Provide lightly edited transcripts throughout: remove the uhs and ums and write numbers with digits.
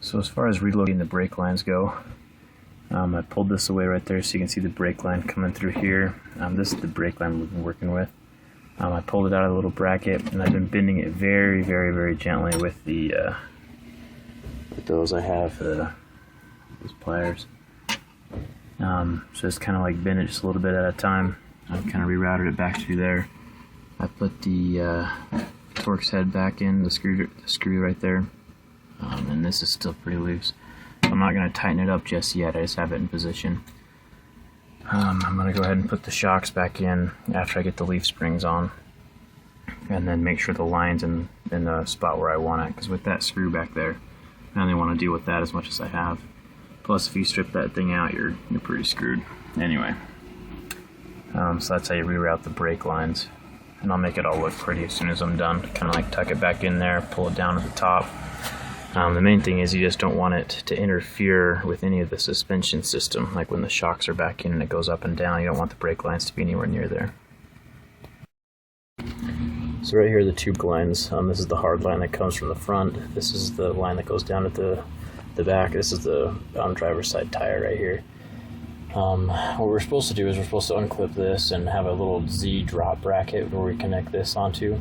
So as far as reloading the brake lines go, I pulled this away right there so you can see the brake line coming through here. This is the brake line we've been working with. I pulled it out of the little bracket, and I've been bending it very, very, very gently with the with those I have, these pliers. So just kind of like bend it just a little bit at a time. I've kind of rerouted it back through there. I put the Torx head back in, the screw right there, and this is still pretty loose. I'm not going to tighten it up just yet, I just have it in position. I'm going to go ahead and put the shocks back in after I get the leaf springs on, and then make sure the line's in the spot where I want it, because with that screw back there, I only want to deal with that as much as I have. Plus, if you strip that thing out, you're pretty screwed. Anyway, so that's how you reroute the brake lines, and I'll make it all look pretty as soon as I'm done. Kind of like tuck it back in there, pull it down at the top. The main thing is you just don't want it to interfere with any of the suspension system. Like when the shocks are back in and it goes up and down, you don't want the brake lines to be anywhere near there. So right here are the tube lines. This is the hard line that comes from the front. This is the line that goes down at the back. This is the driver's side tire right here. What we're supposed to do is we're supposed to unclip this and have a little Z drop bracket where we connect this onto.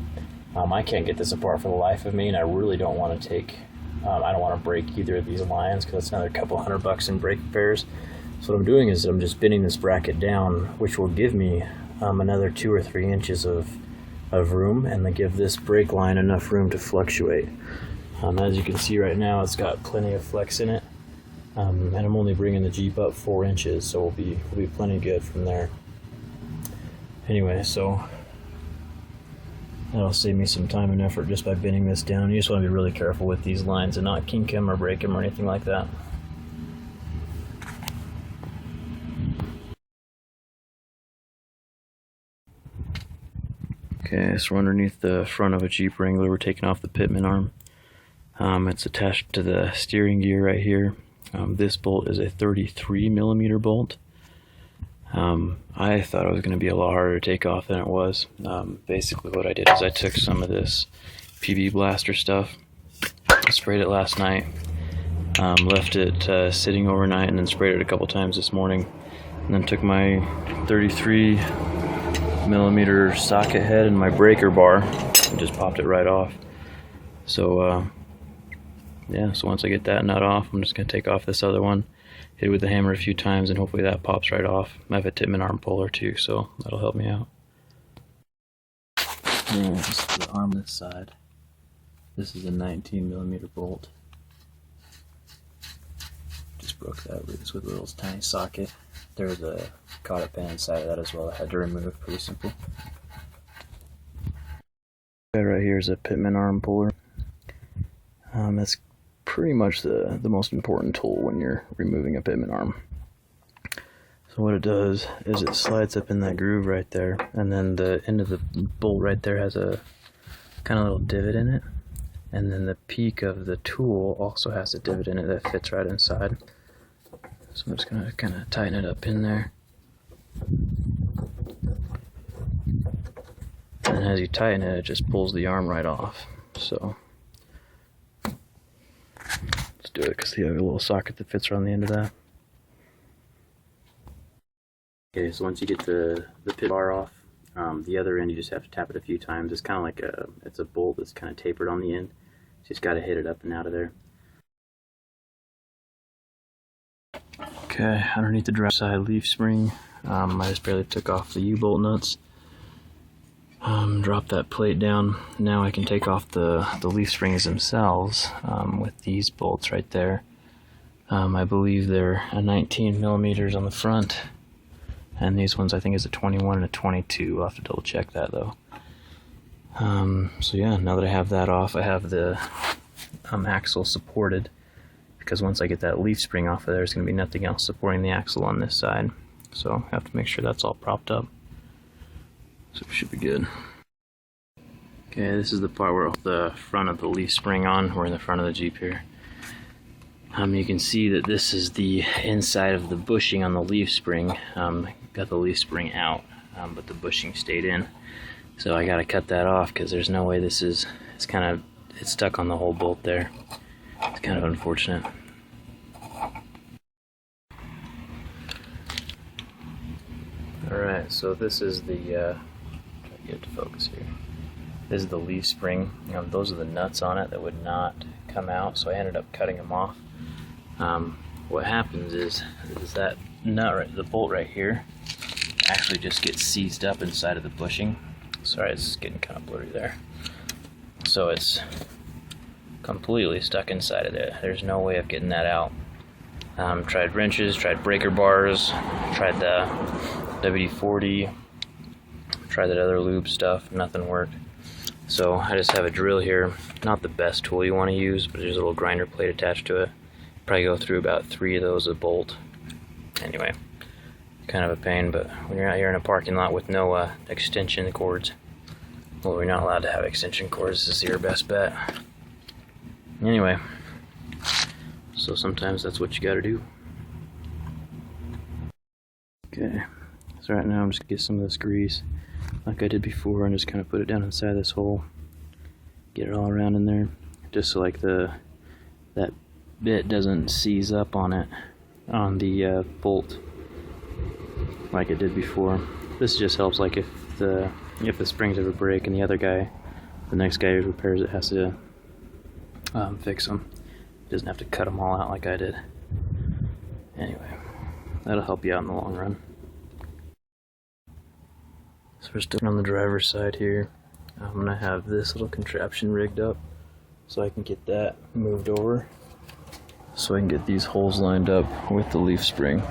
I can't get this apart for the life of me, and I really don't want to take I don't want to break either of these lines because it's another couple $100 in brake repairs. So what I'm doing is I'm just bending this bracket down, which will give me another 2 or 3 inches of room, and then give this brake line enough room to fluctuate. As you can see right now, it's got plenty of flex in it, and I'm only bringing the Jeep up 4 inches, so we'll be plenty good from there. Anyway, so that'll save me some time and effort just by bending this down. You just want to be really careful with these lines and not kink them or break them or anything like that. Okay, so we're underneath the front of a Jeep Wrangler. We're taking off the pitman arm. It's attached to the steering gear right here. This bolt is a 33mm bolt. I thought it was going to be a lot harder to take off than it was. Basically what I did is I took some of this PB blaster stuff, sprayed it last night, left it sitting overnight, and then sprayed it a couple times this morning, and then took my 33mm socket head and my breaker bar and just popped it right off. So yeah, so once I get that nut off, I'm just going to take off this other one, hit it with the hammer a few times, and hopefully that pops right off. I have a Tippmann arm puller too, so that'll help me out. And this is the arm this side. This is a 19mm bolt. Just broke that loose with a little tiny socket. There's a cotter pin inside of that as well. I had to remove. Pretty simple. Right here is a Tippmann arm puller. That's pretty much the most important tool when you're removing a pitman arm. So what it does is it slides up in that groove right there, and then the end of the bolt right there has a kind of little divot in it, and then the peak of the tool also has a divot in it that fits right inside. So I'm just going to kind of tighten it up in there, and as you tighten it, it just pulls the arm right off. So let's do it, because you have a little socket that fits around the end of that. Okay, so once you get the pit bar off, the other end you just have to tap it a few times. It's kind of like it's a bolt that's kind of tapered on the end. Just got to hit it up and out of there. Okay, underneath the drive side leaf spring, I just barely took off the U-bolt nuts. Drop that plate down. Now I can take off the leaf springs themselves with these bolts right there. I believe they're a 19mm on the front, and these ones I think is a 21 and a 22. I'll have to double check that though. So yeah, now that I have that off, I have the axle supported, because once I get that leaf spring off of there, there's going to be nothing else supporting the axle on this side. So I have to make sure that's all propped up. So it should be good. Okay, this is the part where the front of the leaf spring on. We're in the front of the Jeep here. You can see that this is the inside of the bushing on the leaf spring. Got the leaf spring out, but the bushing stayed in. So I gotta cut that off, because there's no way it's stuck on the whole bolt there. It's kind of unfortunate. Alright, so this is the, try to get it to focus here. This is the leaf spring. Those are the nuts on it that would not come out, so I ended up cutting them off. What happens is that nut, right, the bolt right here, actually just gets seized up inside of the bushing. Sorry, it's getting kind of blurry there. So it's completely stuck inside of it. There's no way of getting that out. Tried wrenches, tried breaker bars, tried the WD-40, tried that other lube stuff, nothing worked. So I just have a drill here, not the best tool you want to use, but there's a little grinder plate attached to it. Probably go through about 3 of those a bolt. Anyway, kind of a pain, but when you're out here in a parking lot with no extension cords, well, we're not allowed to have extension cords, this is your best bet. Anyway, so sometimes that's what you gotta do. Okay, so right now I'm just gonna get some of this grease like I did before and just kind of put it down inside this hole, get it all around in there, just so like that bit doesn't seize up on it, on the bolt like it did before. This just helps, like if the springs ever break and the next guy who repairs it has to fix them. He doesn't have to cut them all out like I did. Anyway, that'll help you out in the long run. So we're still on the driver's side here. I'm gonna have this little contraption rigged up so I can get that moved over, so I can get these holes lined up with the leaf spring.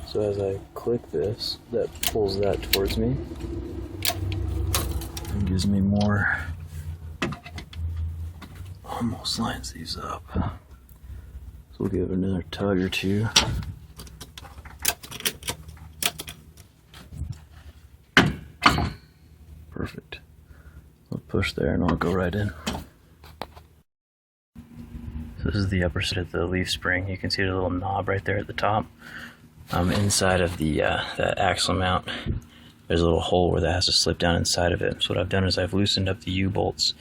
So as I click this, that pulls that towards me and gives me more, almost lines these up. So we'll give it another tug or two. Perfect. I'll push there and I'll go right in. So this is the upper side of the leaf spring. You can see the little knob right there at the top. Inside of the that axle mount, there's a little hole where that has to slip down inside of it. So what I've done is I've loosened up the U-bolts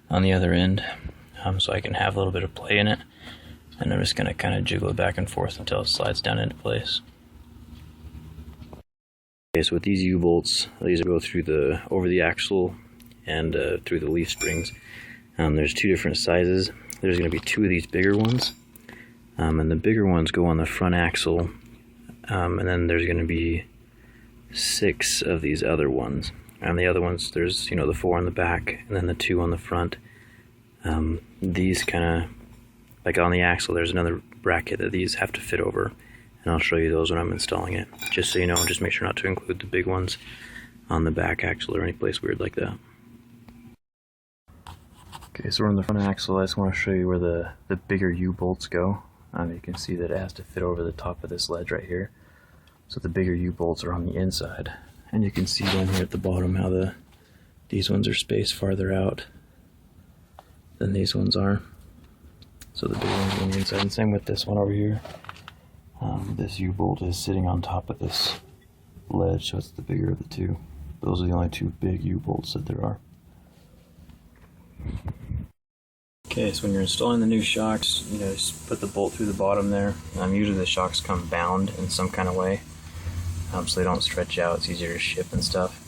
on the other end, so I can have a little bit of play in it. And I'm just going to kind of jiggle it back and forth until it slides down into place. Okay, so with these U-bolts, these go through over the axle and through the leaf springs. There's 2 different sizes. There's going to be 2 of these bigger ones, and the bigger ones go on the front axle, and then there's going to be 6 of these other ones. And the other ones, there's the 4 on the back, and then the 2 on the front. These kind of, like on the axle, there's another bracket that these have to fit over, and I'll show you those when I'm installing it. Just so you know, just make sure not to include the big ones on the back axle or any place weird like that. Okay, so we're on the front axle. I just want to show you where the bigger U-bolts go. You can see that it has to fit over the top of this ledge right here. So the bigger U-bolts are on the inside. And you can see down here at the bottom how these ones are spaced farther out than these ones are. So the big ones are on the inside. And same with this one over here. This U-bolt is sitting on top of this ledge, so it's the bigger of the 2. Those are the only 2 big U-bolts that there are. Okay, so when you're installing the new shocks, just put the bolt through the bottom there. Usually the shocks come bound in some kind of way, so they don't stretch out. It's easier to ship and stuff.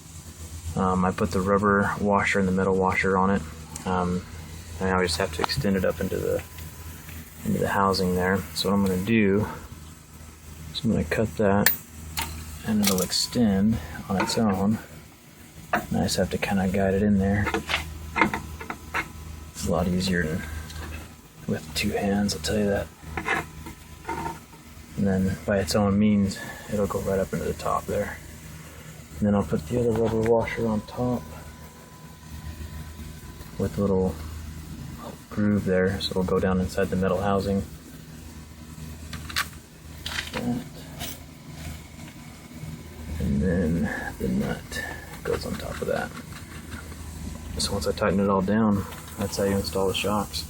I put the rubber washer and the metal washer on it, and now I just have to extend it up into the housing there. So what I'm going to do is I'm going to cut that, and it'll extend on its own. And I just have to kind of guide it in there. It's a lot easier than with 2 hands, I'll tell you that. And then by its own means, it'll go right up into the top there. And then I'll put the other rubber washer on top with a little groove there, so it'll go down inside the metal housing. And then the nut goes on top of that. So once I tighten it all down, that's how you install the shocks.